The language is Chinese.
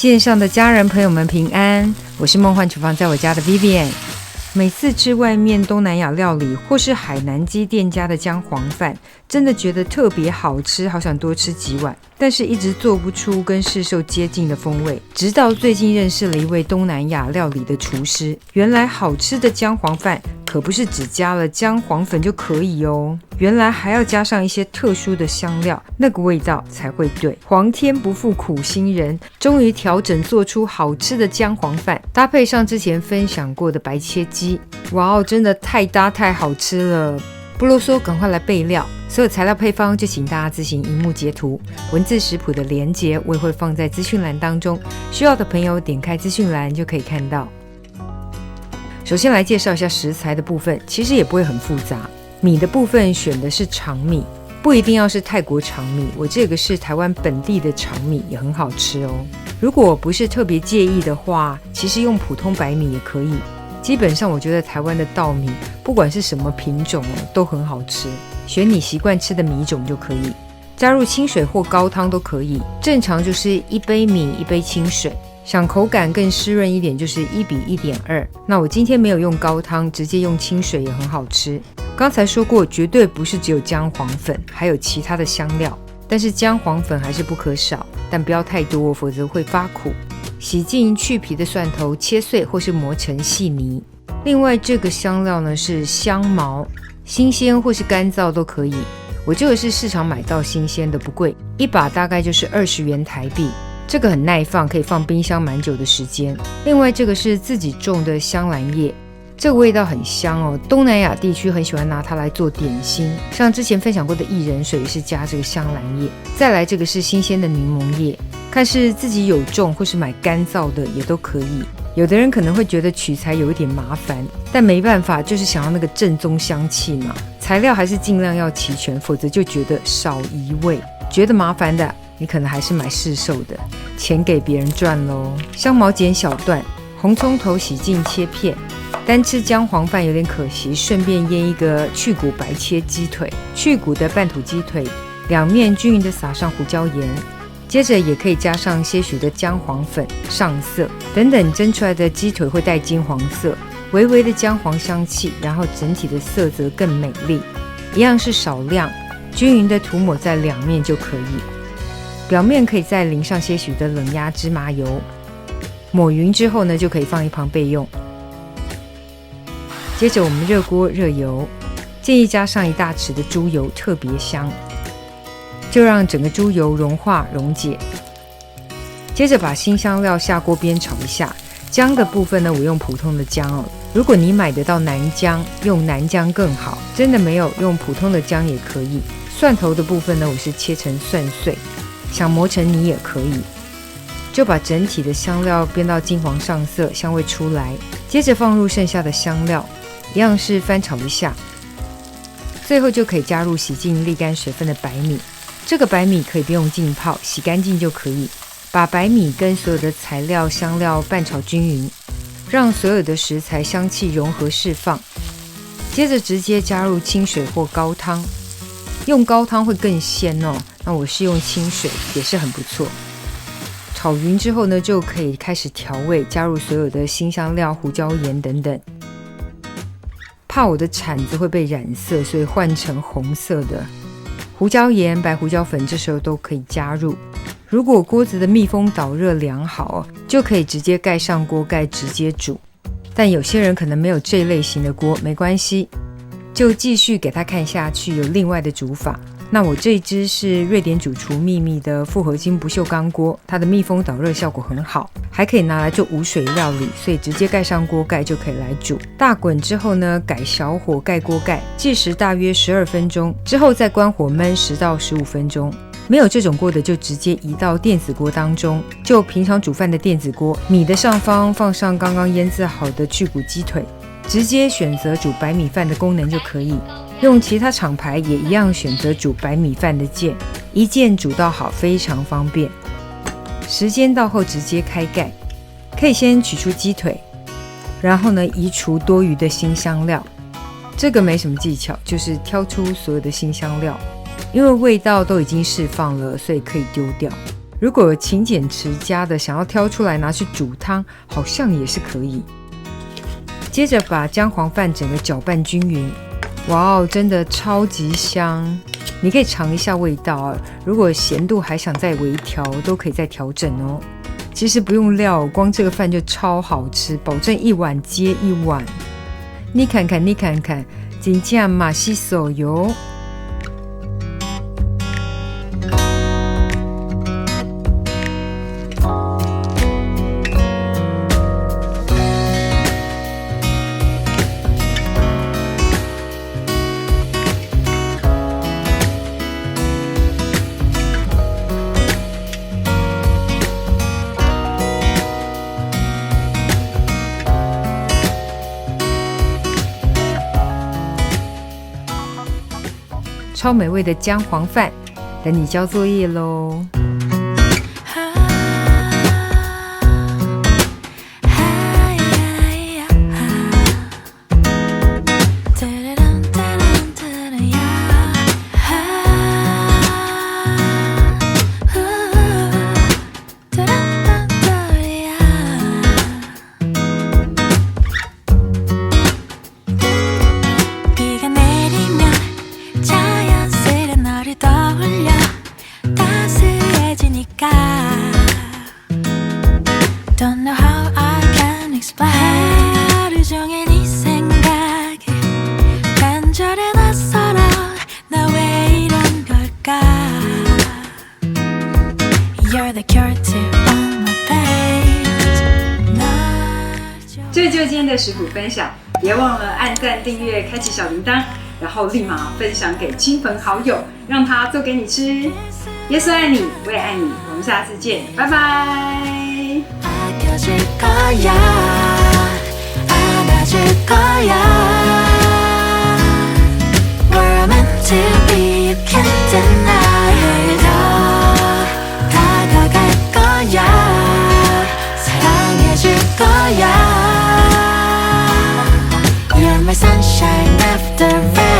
线上的家人朋友们平安，我是梦幻厨房在我家的 Vivian。 每次吃外面东南亚料理或是海南鸡店家的姜黄饭，真的觉得特别好吃，好想多吃几碗，但是一直做不出跟市售接近的风味。直到最近认识了一位东南亚料理的厨师，原来好吃的姜黄饭可不是只加了姜黄粉就可以哦，原来还要加上一些特殊的香料，那个味道才会对。皇天不负苦心人，终于调整做出好吃的姜黄饭，搭配上之前分享过的白切鸡，哇哦，真的太搭太好吃了。不啰嗦，赶快来备料。所有材料配方就请大家自行萤幕截图，文字食谱的连结我也会放在资讯栏当中，需要的朋友点开资讯栏就可以看到。首先来介绍一下食材的部分，其实也不会很复杂。米的部分选的是长米，不一定要是泰国长米，我这个是台湾本地的长米，也很好吃哦。如果不是特别介意的话，其实用普通白米也可以。基本上我觉得台湾的稻米不管是什么品种都很好吃，选你习惯吃的米种就可以。加入清水或高汤都可以，正常就是1杯米1杯清水，想口感更湿润一点就是1:1.2。那我今天没有用高汤，直接用清水也很好吃。刚才说过，绝对不是只有姜黄粉，还有其他的香料，但是姜黄粉还是不可少，但不要太多，否则会发苦。洗净去皮的蒜头切碎或是磨成细泥。另外这个香料呢是香茅，新鲜或是干燥都可以。我这个是市场买到新鲜的，不贵，一把大概就是20元台币。这个很耐放，可以放冰箱蛮久的时间。另外这个是自己种的香兰叶，这个味道很香哦，东南亚地区很喜欢拿它来做点心，像之前分享过的薏仁水也是加这个香兰叶。再来这个是新鲜的柠檬叶，看是自己有种或是买干燥的也都可以。有的人可能会觉得取材有一点麻烦，但没办法，就是想要那个正宗香气嘛，材料还是尽量要齐全，否则就觉得少一味。觉得麻烦的你可能还是买市售的，钱给别人赚咯。香茅剪小段，红葱头洗净切片。单吃姜黄饭有点可惜，顺便腌一个去骨白切鸡腿，去骨的半土鸡腿，两面均匀的撒上胡椒盐，接着也可以加上些许的姜黄粉上色，等等蒸出来的鸡腿会带金黄色，微微的姜黄香气，然后整体的色泽更美丽。一样是少量均匀的涂抹在两面就可以，表面可以再淋上些许的冷压芝麻油，抹匀之后呢就可以放一旁备用。接着我们热锅热油，建议加上1大匙的猪油，特别香，就让整个猪油融化溶解。接着把新香料下锅煸炒一下。姜的部分呢，我用普通的姜哦，如果你买得到南姜，用南姜更好，真的没有用普通的姜也可以。蒜头的部分呢，我是切成蒜碎，想磨成泥也可以。就把整体的香料煸到金黄上色，香味出来，接着放入剩下的香料，一样是翻炒一下，最后就可以加入洗净沥干水分的白米。这个白米可以不用浸泡，洗干净就可以。把白米跟所有的材料香料拌炒均匀，让所有的食材香气融合释放。接着直接加入清水或高汤，用高汤会更鲜哦，那我是用清水也是很不错。炒匀之后呢，就可以开始调味，加入所有的辛香料、胡椒盐等等。怕我的铲子会被染色，所以换成红色的。胡椒盐、白胡椒粉这时候都可以加入。如果锅子的密封导热良好，就可以直接盖上锅盖直接煮。但有些人可能没有这类型的锅，没关系，就继续给它看下去，有另外的煮法。那我这一支是瑞典主厨秘密的复合金不锈钢锅，它的密封导热效果很好，还可以拿来做无水料理，所以直接盖上锅盖就可以来煮。大滚之后呢，改小火盖锅盖，计时大约12分钟，之后再关火焖10到15分钟。没有这种锅的就直接移到电子锅当中，就平常煮饭的电子锅，米的上方放上刚刚腌制好的去骨鸡腿，直接选择煮白米饭的功能就可以。用其他厂牌也一样选择煮白米饭的键，一键煮到好，非常方便。时间到后直接开盖，可以先取出鸡腿，然后呢移除多余的辛香料。这个没什么技巧，就是挑出所有的辛香料，因为味道都已经释放了，所以可以丢掉。如果勤俭持家的想要挑出来拿去煮汤，好像也是可以。接着把姜黄饭整个搅拌均匀，哇哦，真的超级香！你可以尝一下味道，如果咸度还想再微调，都可以再调整哦。其实不用料，光这个饭就超好吃，保证一碗接一碗。你看看，你看看，真正马西手哟！超美味的姜黄饭，等你交作业喽！Don't know how I can explain 하루 종일 네 생각에 간절해 낯설어 나 왜 이런 걸까 You're the cure to all my pain 这就是今天的食谱分享，别忘了按赞、订阅、开启小铃铛，然后立马分享给亲朋好友，让他做给你吃。耶稣爱你，我也爱你，我们下次见，拜拜。 안아줄 거야 안아줄 거야 We're meant to be you can't deny 더 다가갈 거야 사랑해줄 거야 You're my sunshine after rain